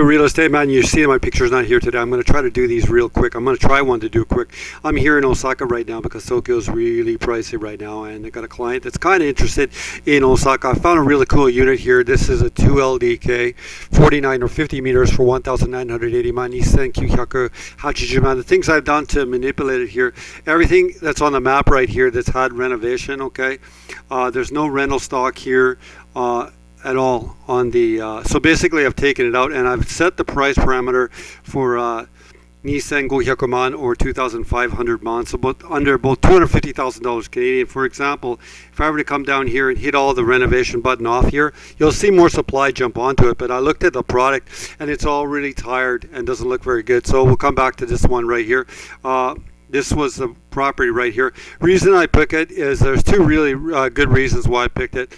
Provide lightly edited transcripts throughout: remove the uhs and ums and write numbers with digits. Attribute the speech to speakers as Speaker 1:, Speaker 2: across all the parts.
Speaker 1: Real estate man, you see my picture's not here today. I'm going to try to do these real quick. I'm going to try one to do quick. I'm here in Osaka right now because Tokyo's really pricey right now, and I got a client that's kind of interested in Osaka. I found a really cool unit here. This is a 2LDK, 49 or 50 meters for 1,980 man, $2,980 man. The things I've done to manipulate it here, everything that's on the map right here that's had renovation, okay? There's no rental stock here. At all on the so basically I've taken it out and I've set the price parameter for 2,500 man or 2,500 man, so under about $250,000 Canadian. For example, if I were to come down here and hit all the renovation button off here, you'll see more supply jump onto it. But I looked at the product and it's all really tired and doesn't look very good, so we'll come back to this one right here. This was the property right here. Reason I picked it is there's two really good reasons why I picked it.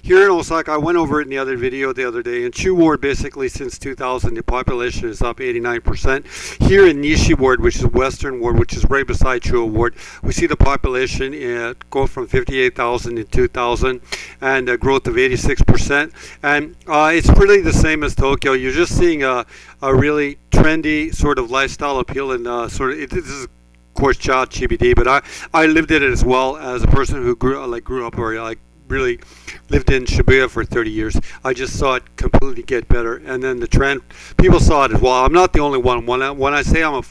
Speaker 1: Here in Osaka, I went over it in the other video the other day. In Chu Ward, basically since 2000, the population is up 89%. Here in Nishi Ward, which is Western Ward, which is right beside Chu Ward, we see the population go from 58,000 in 2000 and a growth of 86%. And it's really the same as Tokyo. You're just seeing a really trendy sort of lifestyle appeal, and this is of course child CBD, but I lived in it as well as a person who grew up or really lived in Shibuya for 30 years. I just saw it completely get better, and then the trend, people saw it as well. I'm not the only one. When I say I'm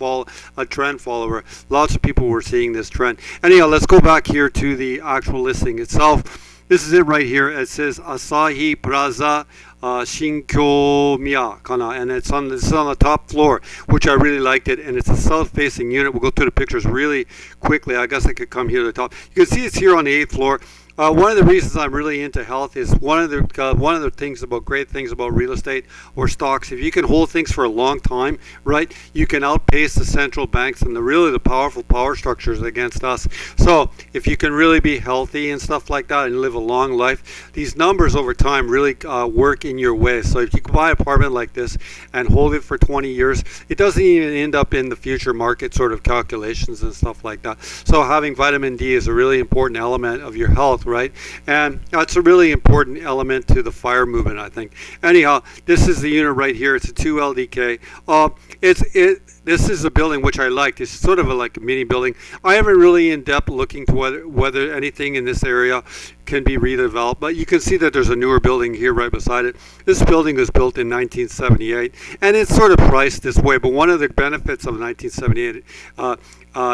Speaker 1: a trend follower, lots of people were seeing this trend. Anyhow, let's go back here to the actual listing itself. This is it right here. It says Asahi Plaza Shinkyo Miya Kana, and this is on the top floor, which I really liked it, and it's a south-facing unit. We'll go through the pictures really quickly. I guess I could come here to the top. You can see it's here on the 8th floor. One of the reasons I'm really into health is one of the great things about real estate or stocks. If you can hold things for a long time, right, you can outpace the central banks and the powerful power structures against us. So if you can really be healthy and stuff like that and live a long life, these numbers over time really work in your way. So if you can buy an apartment like this and hold it for 20 years, it doesn't even end up in the future market sort of calculations and stuff like that. So having vitamin D is a really important element of your health, right? And that's a really important element to the FIRE movement, I think. Anyhow, this is the unit right here. It's a 2LDK. This is a building which I liked. It's sort of like a mini building. I haven't really in depth looking to whether anything in this area can be redeveloped, but you can see that there's a newer building here right beside it. This building was built in 1978, and it's sort of priced this way, but one of the benefits of 1978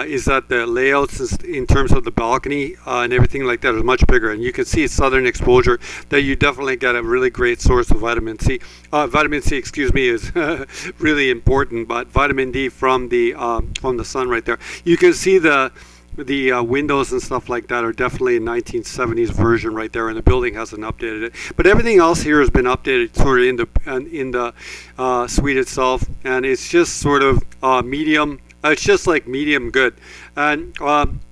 Speaker 1: is that the layouts in terms of the balcony and everything like that is much bigger, and you can see it's southern exposure, that you definitely get a really great source of vitamin C. Vitamin C, excuse me, is really important, but vitamin D from the sun right there. You can see the windows and stuff like that are definitely a 1970s version right there, and the building hasn't updated it. But everything else here has been updated sort of in the suite itself, and it's just sort of medium. It's just like medium good, and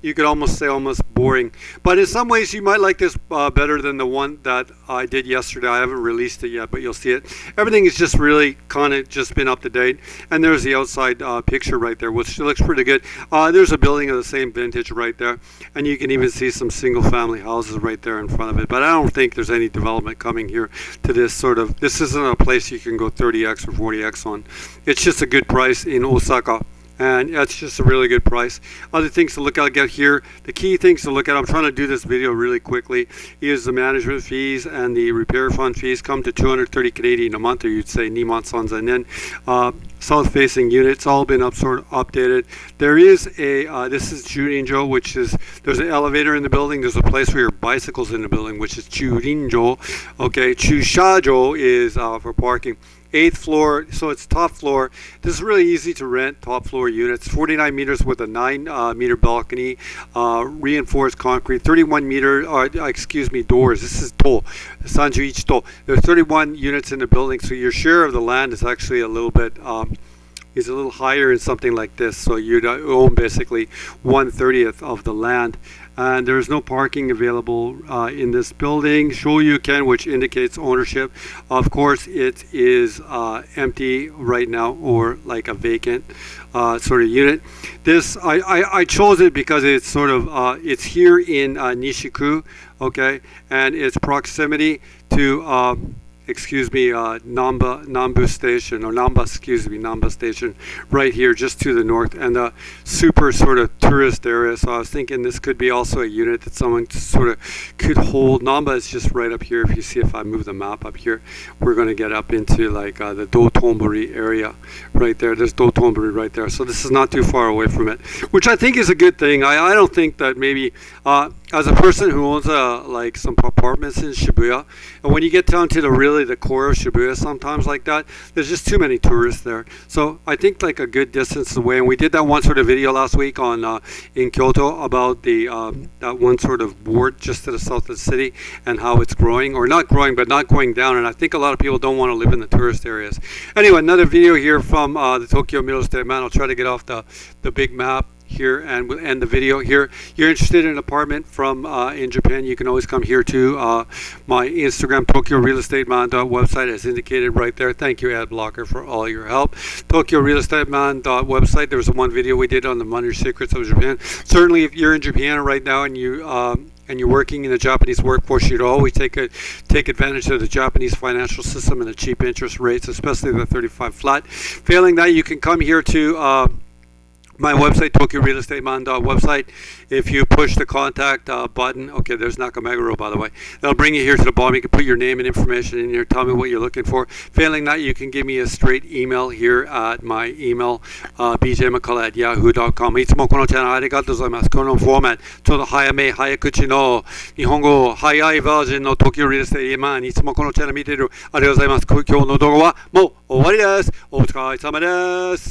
Speaker 1: you could almost say almost boring. But in some ways, you might like this better than the one that I did yesterday. I haven't released it yet, but you'll see it. Everything is just really kind of just been up to date. And there's the outside picture right there, which looks pretty good. There's a building of the same vintage right there, and you can even see some single-family houses right there in front of it. But I don't think there's any development coming here to this sort of. This isn't a place you can go 30x or 40x on. It's just a good price in Osaka. And that's just a really good price. Other things to look at here, the key things to look at, I'm trying to do this video really quickly, is the management fees and the repair fund fees come to 230 Canadian a month, or you'd say Niman Sons, and then south-facing units, all been updated. There is this is Churinjo, which is, there's an elevator in the building, there's a place for your bicycles in the building, which is Churinjo. Okay, Chushajo is for parking. 8th floor, so it's top floor. This is really easy to rent, top floor units. 49 meters with a 9 meter balcony, reinforced concrete, 31 meter, doors. This is to, Sanjuichi to. There are 31 units in the building, so your share of the land is actually a little bit, is a little higher in something like this. So you'd own basically 1/30th of the land. And there's no parking available in this building. Shoryuken, which indicates ownership. Of course, it is empty right now, or like a vacant sort of unit. This I chose it because it's sort of it's here in Nishiku, okay, and its proximity to Nambu Station, or Namba Station, right here just to the north, and a super sort of tourist area. So I was thinking this could be also a unit that someone sort of could hold. Namba is just right up here. If you see, if I move the map up here, we're going to get up into like the Dotonbori area right there. There's Dotonbori right there. So this is not too far away from it, which I think is a good thing. I don't think that maybe as a person who owns like some apartments in Shibuya, and when you get down to the core of Shibuya, sometimes like that, there's just too many tourists there. So I think like a good distance away, and we did that one sort of video last week on in Kyoto about the that one sort of ward just to the south of the city and how it's growing, or not growing but not going down. And I think a lot of people don't want to live in the tourist areas. Anyway, another video here from the Tokyo Real Estate Man. I'll try to get off the big map here and we'll end the video here. You're interested in an apartment from in Japan, you can always come here to my Instagram, Tokyo Real Estate Man website, as indicated right there. Thank you, ad blocker, for all your help. Tokyo Real Estate Man website. There was one video we did on the money secrets of Japan. Certainly, if you're in Japan right now and you're working in the Japanese workforce, you'd always take advantage of the Japanese financial system and the cheap interest rates, especially the 35 flat. Failing that, you can come here to my website, Tokyo Real Estate Man website. If you push the contact button, okay, there's Nakameguro, by the way. That'll bring you here to the bottom. You can put your name and information in here. Tell me what you're looking for. Failing that, you can give me a straight email here at my email, bjmccullough@yahoo.com. いつもこのチャンネルありがとうございます。このフォーマット、ちょっと早口の日本語早いバージョンの Tokyo Real Estate Man。いつもこのチャンネル見ているありがとうございます。今日の動画はもう終わりです。お疲れ様です。